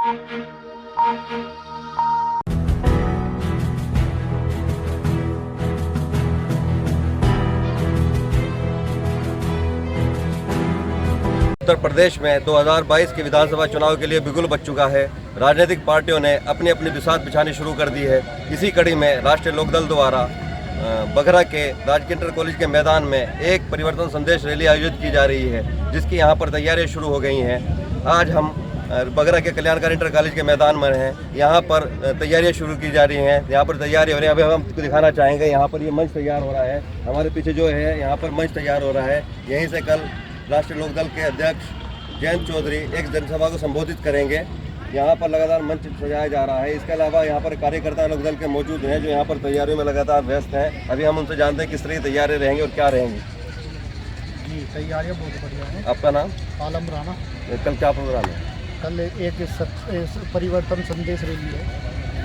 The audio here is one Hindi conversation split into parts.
उत्तर प्रदेश में 2022 के विधानसभा चुनाव के लिए बिगुल बज चुका है। राजनीतिक पार्टियों ने अपनी अपनी बिसात बिछानी शुरू कर दी है। इसी कड़ी में राष्ट्रीय लोकदल द्वारा बघरा के राजकीय इंटर कॉलेज के मैदान में एक परिवर्तन संदेश रैली आयोजित की जा रही है, जिसकी यहां पर तैयारियां शुरू हो गई हैं। आज हम बघरा के कल्याणकारी इंटर कॉलेज के मैदान में हैं। यहाँ पर तैयारियां शुरू की जा रही हैं। यहाँ पर तैयारी हो रही है। अभी हम आपको दिखाना चाहेंगे, यहाँ पर ये मंच तैयार हो रहा है। हमारे पीछे जो है यहाँ पर मंच तैयार हो रहा है। यहीं से कल राष्ट्रीय लोकदल के अध्यक्ष जयंत चौधरी एक जनसभा को संबोधित करेंगे। यहाँ पर लगातार मंच सजाया जा रहा है। इसके अलावा यहाँ पर कार्यकर्ता लोकदल के मौजूद हैं, जो यहाँ पर तैयारियों में लगातार व्यस्त हैं। अभी हम उनसे जानते हैं किस तरह की तैयारी रहेंगी और क्या रहेंगी। जी, तैयारियाँ बहुत बढ़िया हैं। आपका नाम? आलम राना। कल क्या प्रोग्राम है? कल एक परिवर्तन संदेश रैली है,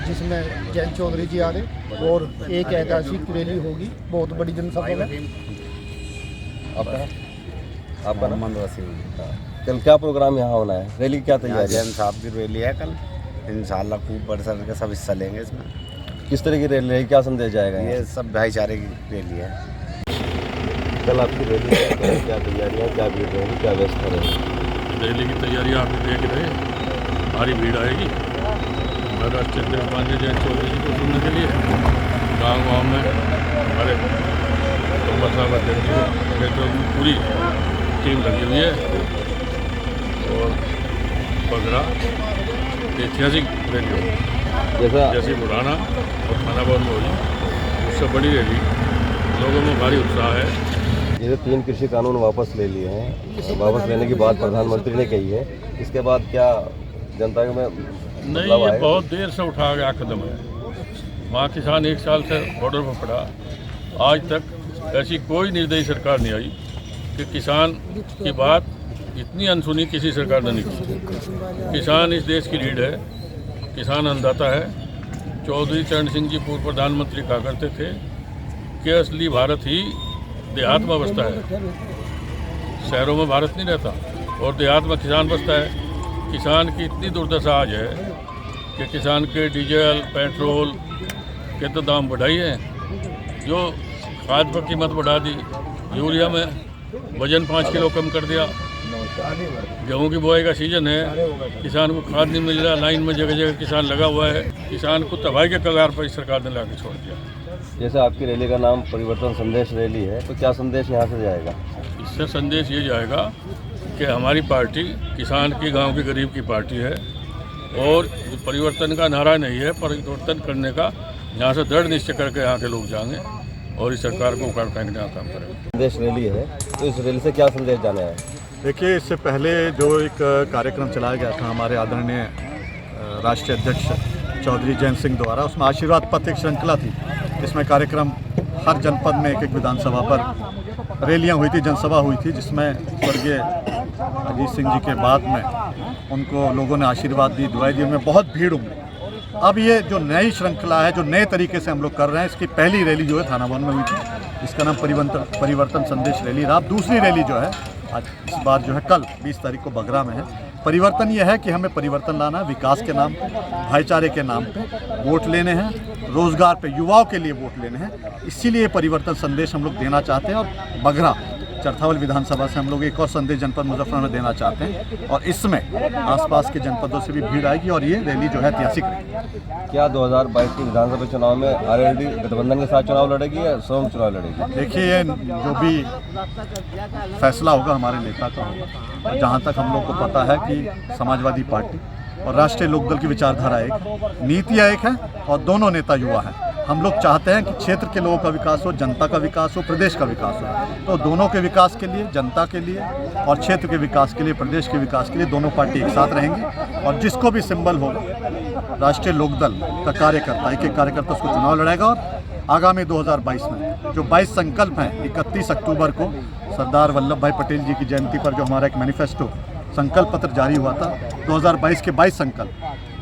जिसमें जयंत चौधरी जी आ रहे और एक ऐतिहासिक रैली होगी, बहुत बड़ी जनसभा है। आपका नाम? कल क्या प्रोग्राम यहाँ होना है? रैली क्या तैयारी है? जैन साहब की रैली है कल, इंशाल्लाह खूब बढ़ चढ़ के सब हिस्सा लेंगे इसमें। किस तरह की रैली है? क्या संदेश जाएगा? ये सब भाईचारे की रैली है। कल आपकी रैली है, क्या तैयारियाँ, क्या भीड़ रहेगी, क्या व्यवस्था रहेगी? रैली की तैयारियाँ आप देख रहे हैं, भारी भीड़ आएगी। राष्ट्रीय अध्यक्ष माननीय जयंत चौधरी जी को सुनने के लिए गाँव में हमारे तोमर साहब अध्यक्ष तो पूरी टीम लगी हुई है। और बघरा ऐतिहासिक रैली होगी, जैसे पुराना और खाना भवन में होगी, उससे बड़ी रैली। लोगों में भारी उत्साह है। ये 3 कृषि कानून वापस ले लिए हैं। वापस लेने की बात प्रधानमंत्री ने कही है। इसके बाद क्या जनता में नहीं, ये बहुत देर से उठाया गया कदम है। वहाँ किसान 1 साल से बॉर्डर पर पड़ा। आज तक ऐसी कोई निर्दयी सरकार नहीं आई कि किसान की बात इतनी अनसुनी किसी सरकार ने नहीं की। किसान इस देश की रीढ़ है, किसान अन्नदाता है। चौधरी चरण सिंह जी पूर्व प्रधानमंत्री कहा करते थे कि असली भारत ही देहात में बसता है, शहरों में भारत नहीं रहता। और देहात में किसान बसता है। किसान की इतनी दुर्दशा आज है कि किसान के डीजल पेट्रोल के तो दाम बढ़ाई हैं, जो खाद पर कीमत बढ़ा दी, यूरिया में वजन 5 किलो कम कर दिया। गेहूं की बुआई का सीजन है, किसान को खाद नहीं मिल रहा, लाइन में जगह जगह किसान लगा हुआ है। किसान को तबाही के कगार पर इस सरकार ने लाके छोड़ दिया। जैसे आपकी रैली का नाम परिवर्तन संदेश रैली है, तो क्या संदेश यहाँ से जाएगा? इससे संदेश ये जाएगा कि हमारी पार्टी किसान की, गांव के गरीब की पार्टी है। और परिवर्तन का नारा नहीं है, परिवर्तन करने का यहाँ से दृढ़ निश्चय करके यहाँ के लोग जाएंगे और इस सरकार को उखाड़ फेंकने का काम करेंगे। संदेश रैली है, तो इस रैली से क्या संदेश जाना है? देखिए, इससे पहले जो एक कार्यक्रम चलाया गया था हमारे आदरणीय राष्ट्रीय अध्यक्ष चौधरी जयंत सिंह द्वारा, उसमें आशीर्वाद पथ एक श्रृंखला थी। इसमें कार्यक्रम हर जनपद में एक विधानसभा पर रैलियां हुई थी, जनसभा हुई थी, जिसमें स्वर्गीय अजीत सिंह जी के बाद में उनको लोगों ने आशीर्वाद दी, दुआई दी, उनमें बहुत भीड़ उमड़ी। अब ये जो नई श्रृंखला है, जो नए तरीके से हम लोग कर रहे हैं, इसकी पहली रैली जो है थाना भवन में हुई थी, इसका नाम परिवर्तन संदेश रैली रहा। दूसरी रैली जो है आज इस बार जो है कल 20 तारीख को बघरा में है। परिवर्तन ये है कि हमें परिवर्तन लाना है, विकास के नाम पे, भाईचारे के नाम पे वोट लेने हैं, रोजगार पे, युवाओं के लिए वोट लेने हैं। इसीलिए परिवर्तन संदेश हम लोग देना चाहते हैं। और बघरा चरथावल विधानसभा से हम लोग एक और संदेश जनपद मुजफ्फरनगर में देना चाहते हैं, और इसमें आसपास के जनपदों से भी भीड़ आएगी और ये रैली जो है ऐतिहासिक रहेगी। क्या 2022 के विधानसभा चुनाव में आरएलडी गठबंधन के साथ चुनाव लड़ेगी या स्वयं चुनाव लड़ेगी? देखिए, ये जो भी फैसला होगा हमारे नेता का होगा। और जहाँ तक हम लोग को पता है कि समाजवादी पार्टी और राष्ट्रीय लोकदल की विचारधारा एक, नीतियाँ एक है, और दोनों नेता युवा हैं। हम लोग चाहते हैं कि क्षेत्र के लोगों का विकास हो, जनता का विकास हो, प्रदेश का विकास हो। तो दोनों के विकास के लिए, जनता के लिए और क्षेत्र के विकास के लिए, प्रदेश के विकास के लिए दोनों पार्टी एक साथ रहेंगी। और जिसको भी सिंबल होगा, राष्ट्रीय लोकदल का कार्यकर्ता, एक कार्यकर्ता उसको चुनाव लड़ेगा। और आगामी 2022 में जो 22 संकल्प हैं, 31 अक्टूबर को सरदार वल्लभ भाई पटेल जी की जयंती पर जो हमारा एक मैनिफेस्टो संकल्प पत्र जारी हुआ था, 2022 के 22 संकल्प,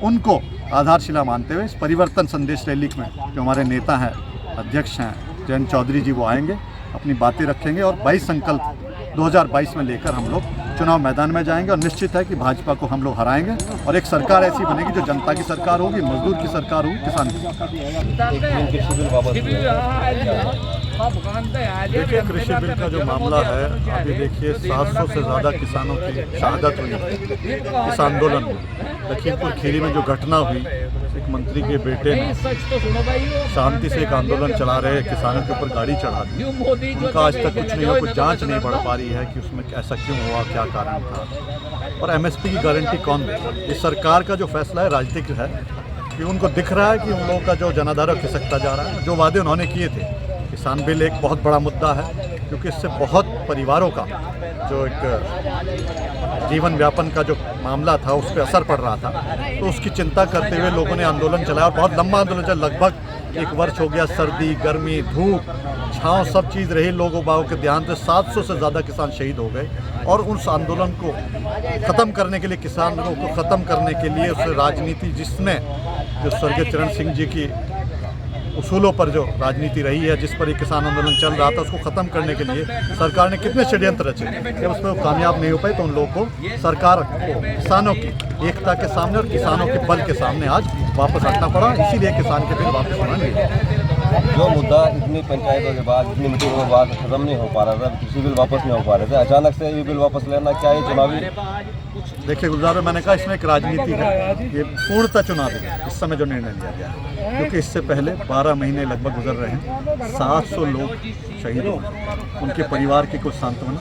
उनको आधारशिला मानते हुए इस परिवर्तन संदेश रैली में जो हमारे नेता हैं, अध्यक्ष हैं जयंत चौधरी जी, वो आएंगे, अपनी बातें रखेंगे और 22 संकल्प 2022 में लेकर हम लोग चुनाव मैदान में जाएंगे और निश्चित है कि भाजपा को हम लोग हराएंगे और एक सरकार ऐसी बनेगी जो जनता की सरकार होगी, मजदूर की सरकार होगी, किसान की सरकार होगी। देखिए, कृषि बिल का जो मामला है, अभी देखिए 700 से ज़्यादा किसानों की शहादत हुई इस आंदोलन में। लखीमपुर खीरी में जो घटना हुई, एक मंत्री के बेटे ने शांति से एक आंदोलन चला रहे किसानों के ऊपर गाड़ी चढ़ा दी। उनका आज तक कुछ नहीं हुआ, कुछ जांच नहीं बढ़ पा रही है कि उसमें ऐसा क्यों हुआ, क्या कारण था। और एमएसपी की गारंटी कौन दे? इस सरकार का जो फैसला है राजनीतिक है कि उनको दिख रहा है कि उन लोगों का जो जनाधार खिसकता जा रहा है। जो वादे उन्होंने किए थे, किसान बिल एक बहुत बड़ा मुद्दा है क्योंकि इससे बहुत परिवारों का जो एक जीवन व्यापन का जो मामला था उस पर असर पड़ रहा था, तो उसकी चिंता करते हुए लोगों ने आंदोलन चलाया और बहुत लंबा आंदोलन चला, लगभग 1 वर्ष हो गया। सर्दी, गर्मी, धूप, छाँव सब चीज़ रही लोगों बागों के ध्यान से। 700 से ज़्यादा किसान शहीद हो गए और उस आंदोलन को ख़त्म करने के लिए, किसानों को ख़त्म करने के लिए उस राजनीति जिसने जो स्वर्गीय चरण सिंह जी की उसूलों पर जो राजनीति रही है, जिस पर ये किसान आंदोलन चल रहा था, उसको ख़त्म करने के लिए सरकार ने कितने षड्यंत्र रचे। जब उसमें वो कामयाब नहीं हो पाए तो उन लोगों को, सरकार को किसानों की एकता के सामने और किसानों के बल के सामने आज वापस हटना पड़ा। इसीलिए किसान के बिल वापस होना नहीं। जो मुद्दा इतनी पंचायतों के बाद, इतनी मीटिंगों के बाद खत्म नहीं हो पा रहा था, कृषि बिल वापस नहीं हो पा रहे थे, अचानक से ये बिल वापस लेना, क्या ये चुनावी? देखिए गुलजार, मैंने कहा इसमें एक राजनीति है, ये पूर्णतः चुनावी है इस समय जो निर्णय लिया गया है, क्योंकि इससे पहले 12 महीने लगभग गुजर रहे हैं, 700 लोग शहीद हो गए, उनके परिवार की कुछ सांत्वना,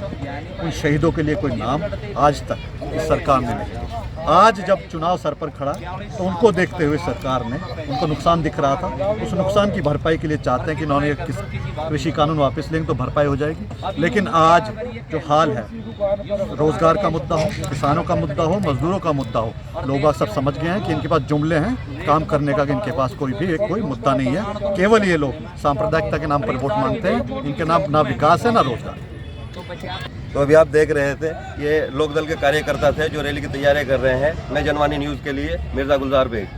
उन शहीदों के लिए कोई नाम आज तक इस सरकार ने नहीं। आज जब चुनाव सर पर खड़ा तो उनको देखते हुए सरकार ने, उनको नुकसान दिख रहा था, उस नुकसान की भरपाई के लिए चाहते हैं कि उन्होंने कृषि कानून वापस लेंगे तो भरपाई हो जाएगी। लेकिन आज जो हाल है, रोजगार का मुद्दा हो, किसानों का मुद्दा हो, मजदूरों का मुद्दा हो, लोग सब समझ गए हैं कि इनके पास जुमले हैं, काम करने का इनके पास कोई मुद्दा नहीं है। केवल ये लोग सांप्रदायिकता के नाम पर वोट मांगते हैं, इनके नाम ना विकास है ना रोजगार। तो अभी आप देख रहे थे, ये लोकदल के कार्यकर्ता थे जो रैली की तैयारी कर रहे हैं। मैं जनवाणी न्यूज़ के लिए मिर्ज़ा गुलजार बेग।